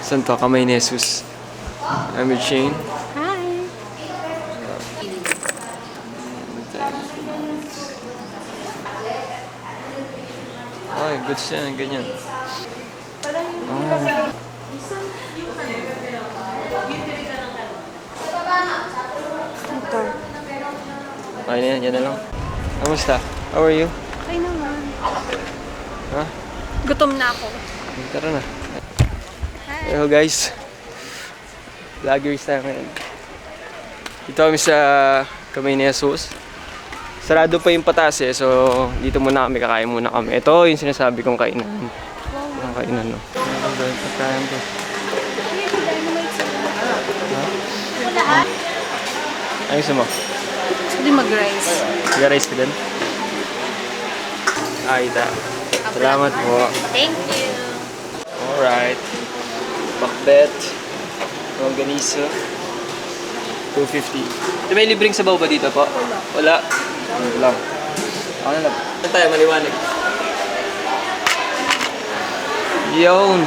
Saan to? Kamay ni Jesus. I'm with Shane. Hi! Ay, good siya. Ganyan. Oh. Ito. Okay na yan. Yan na lang. Kamusta? How are you? Okay naman. Ha? Gutom na ako. Tara na. Hello guys. Vloggers tayo ngayon. Dito kami sa Kamay ni Jesus. Sarado pa yung patas eh. So, dito muna kami. Kakain muna kami. Ito yung sinasabi kong kainan. Yung kainan, no? Pagkain to. Ha? Ano gusto mo? Hindi mag-rice. Mag-rice ka din? Ay, salamat po. Thank you. Alright. Bakbet. Organisa. 250. Ito may libreng sabaw ba dito po? Wala. Wala. Ako na lang. Saan tayo? Maliwanag. Yun.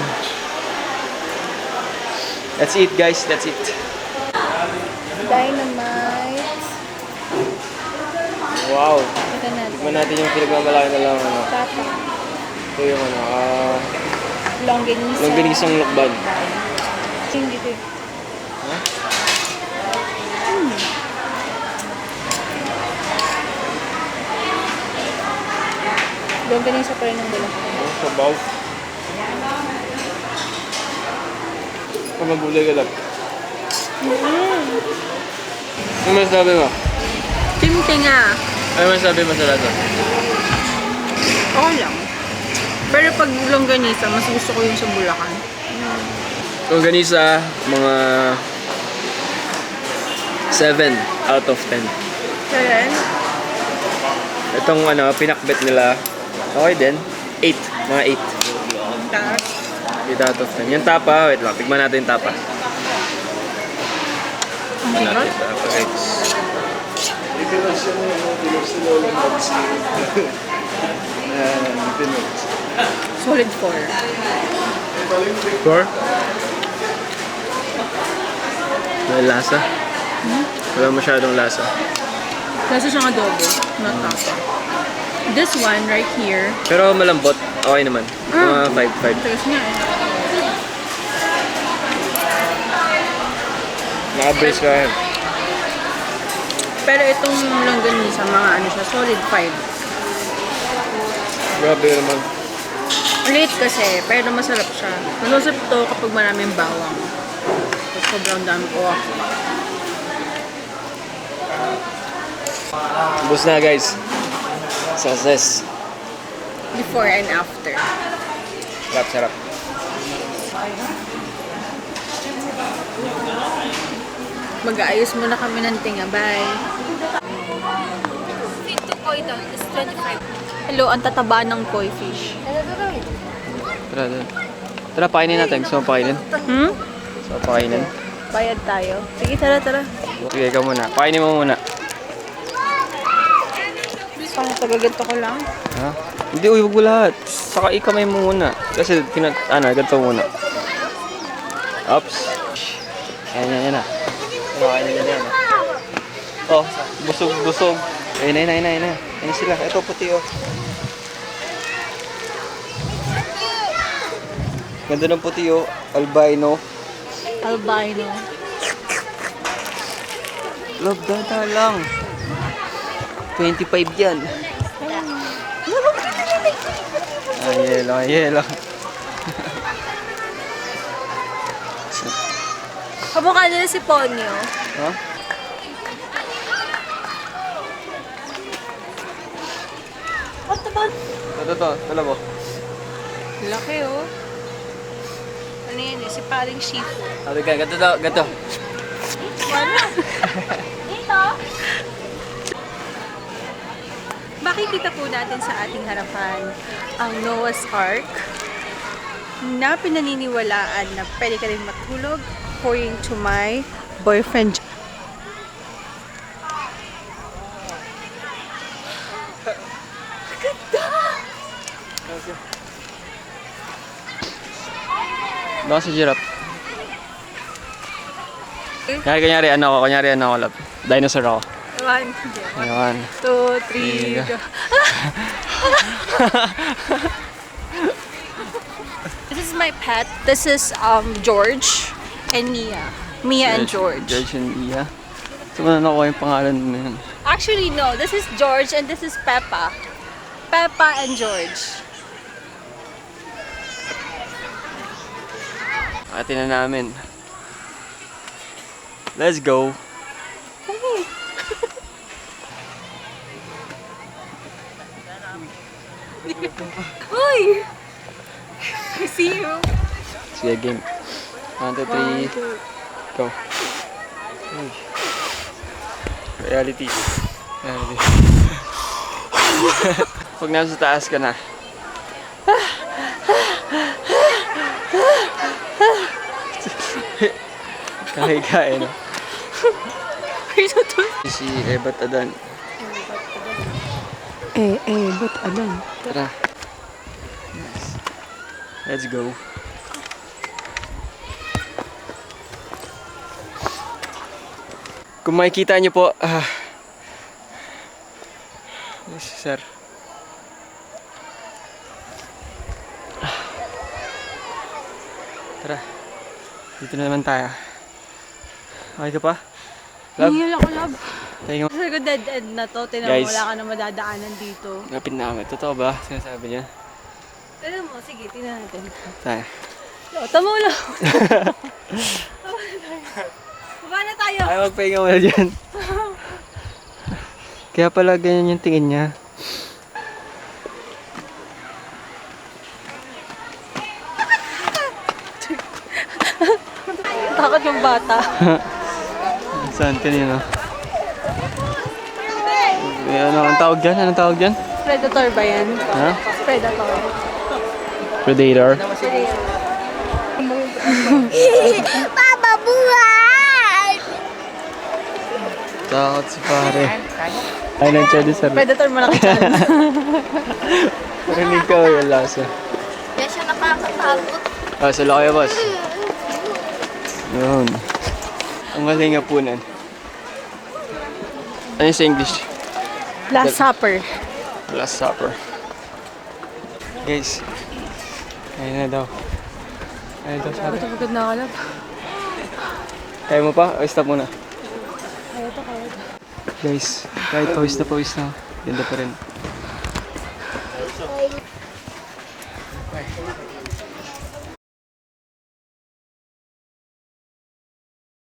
That's it guys. That's it. Dynamite. Wow. Ito natin. Tignan natin yung pinagmamalaki na lang. Ano. Tata. Ito yung ano. Longganisa. Longganisang lokban. Hindi dito. Ha? Longganisa pa rin ang Bulacan. Oh, sabaw. Kung magulay ka lang. Ano masasabi mo? Timtinga. Ano masasabi mo sa lato? Okay lang. Pero pag longganisa, mas gusto ko yung sa Bulacan. Longganisa, mga 7 out of 10. Kaya Itong ano, pinakbet nila, okay din. 8, mga 8. taas. 8 out of 10. Yung tapa, wait lang, tigman natin yung tapa. Tignan natin yung tapa, guys. Solid 4. Sure? May lasa? Wala masyadong lasa. Kasi siyang adobo, not tapa. This one right here, Pero malambot, okay naman. Mga 5-5. tagas niya eh. Naka-brace ka yan. Pero itong longganisa, mga ano siya, solid 5. Grabe naman. Late kasi, pero masarap siya. Masasarap to kapag maraming bawang. Tapos sobrang dami ko. Bus na guys. Success. Before and after. Sarap, sarap. Mag-aayos muna kami ng tinga. Bye! Fit to koi down is 25. Hello, ang tataba ng koi fish. Tara, tara. Tara, pakainin natin. Gusto mo pakainin? Hmm? Gusto mo pakainin? Bayad tayo. Sige, tara, tara. Sige, ikaw muna. Pakainin mo muna. Parang tagaganto ko lang. Ha? Hindi, uy, wag mo lahat. Saka ikamay mo muna. Kasi, ganito muna. Oops. Yan na. Pakainin na yan. Oh, busog. Ayun na. Ayun sila. Ito, puti oh. Ganda ng puti oh. Albino. Albino. Love, dada lang. 25 yan. Yelo. Kamukha nila si Ponyo. Ha? Ito, talabo. Laki oh. Ano yan eh? Si paring Shifu. Sabi ka, gato. Wala. Dito. Makikita po natin sa ating harapan ang Noah's Ark na pinaniniwalaan na pwede ka rin matulog according to my boyfriend. Baka si giraffe. Kunyari ano ako, love. Dinosaur ako. 1, Ayan. 2, 3, go. This is my pet. This is George and Mia. Mia and George. George and Mia. Saan mo na nakuha yung pangalan mo na yun? Actually, no. This is George and this is Peppa. Peppa and George. Atin na namin. Let's go. Uy! I see you. Sige, game. 1, 2, 3, go. Uy. Reality. Pag nasa taas ka na. Kahigain. Si Ebat Adan. Ba't alam? Tara. Yes. Let's go. Kung makikita niyo po, yes, sir. Tara. Dito na naman tayo. Okay ka pa? Love? Hingil ako, love. Tayo nga. Kasi ko dead end na to. Tinan mo, Guys. wala ka na madadaanan dito. Ngapin namin. Totoo ba? Sinasabi niya. Tinan mo, sige, tingnan natin. Tayo. Tama lang. Baba na tayo. Ay, magpahinga mo na dyan. Kaya pala ganyan yung tingin niya. Takot yung bata. Saan kanina? Anong tawag dyan? Anong tawag dyan? Predator ba yan? Ha? Predator. Predator. Papa, buhay! Takot si pare. Ay, nandiyan din sa... Predator malaki dyan. Parinig ko yung lasa. Kaya siya nakakatakot. Ah, sa laki boss. Yun. Ang galing nga punan. Ano yung sa English? Last Supper. Last Supper. Guys. Ayun na daw. Ayun daw sabi. Pagod na ako, love. Kaya mo pa? O stop muna. Kaya to. Guys, kahit pawis na. Ganda pa rin.